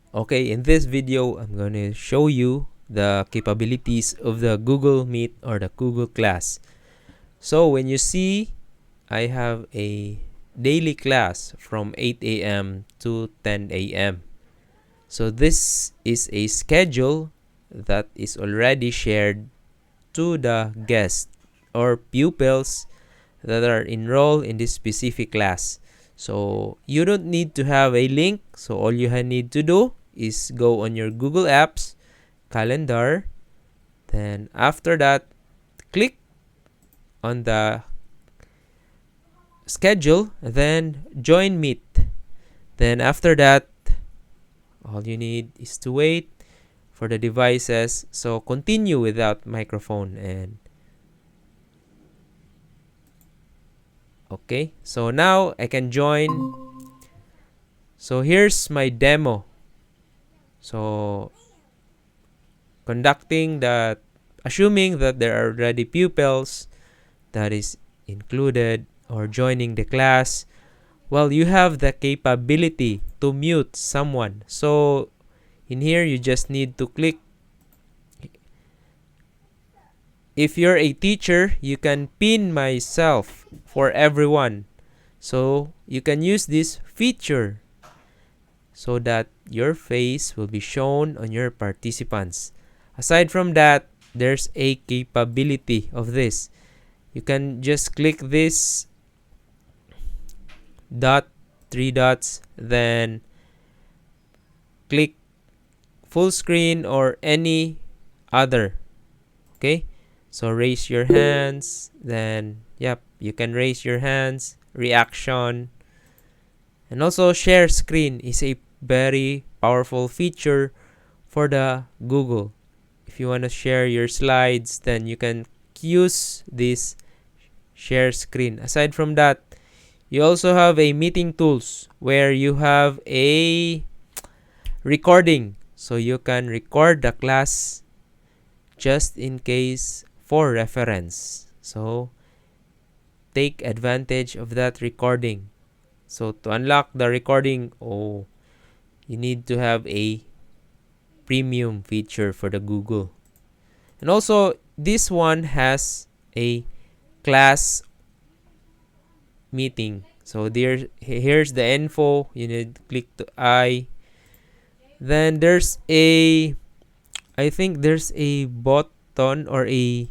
Okay, in this video, I'm going to show you the capabilities of the Google Meet or the Google class. So when you see, I have a daily class from 8 a.m. to 10 a.m. So this is a schedule that is already shared to the guests or pupils that are enrolled in this specific class. So you don't need to have a link. So all you need to do is go on your Google Apps, calendar. Then after that, click on the schedule, then join Meet. Then after that, all you need is to wait for the devices. So continue without microphone. And okay, so now I can join. So here's my demo. So conducting that, assuming that there are already pupils that is included or joining the class, well, you have the capability to mute someone. So in here, you just need to click. If you're a teacher, you can pin myself for everyone. So you can use this feature so that your face will be shown on your participants. Aside from that, there's a capability of this. You can just click this dot, three dots, then click full screen or any other. Okay, so raise your hands, then yep, you can raise your hands, reaction, and also share screen is a very powerful feature for the Google. If you want to share your slides, then you can use this share screen. Aside from that, you also have a meeting tools where you have a recording. So you can record the class just in case for reference. So take advantage of that recording. So to unlock the recording, you need to have a premium feature for the Google. And also, this one has a class meeting. So here's the info. You need to click to I. Then I think there's a button or a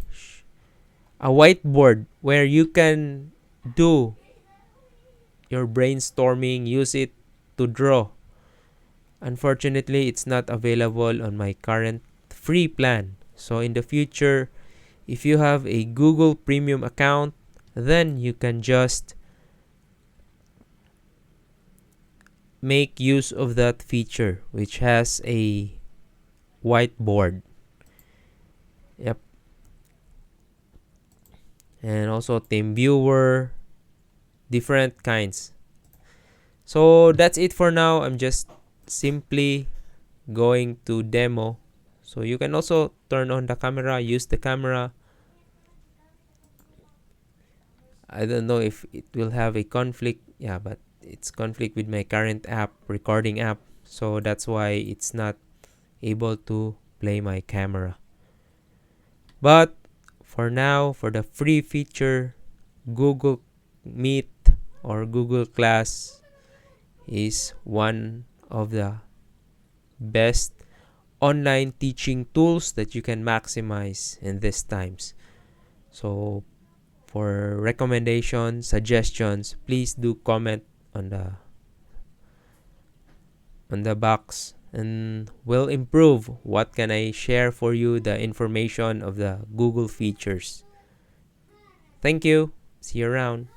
whiteboard where you can do your brainstorming, use it to draw. Unfortunately, it's not available on my current free plan. So in the future, if you have a Google Premium account, then you can just make use of that feature, which has a whiteboard. Yep. And also team viewer, different kinds. So that's it for now. I'm just simply going to demo. So you can also turn on the camera, use the camera. I don't know if it will have a conflict. Yeah, but it's conflict with my current app, recording app. So that's why it's not able to play my camera. But for now, for the free feature, Google Meet or Google Class is one of the best online teaching tools that you can maximize in these times. So for recommendations, suggestions, please do comment on the box, and we'll improve what can I share for you the information of the Google features. Thank you. See you around.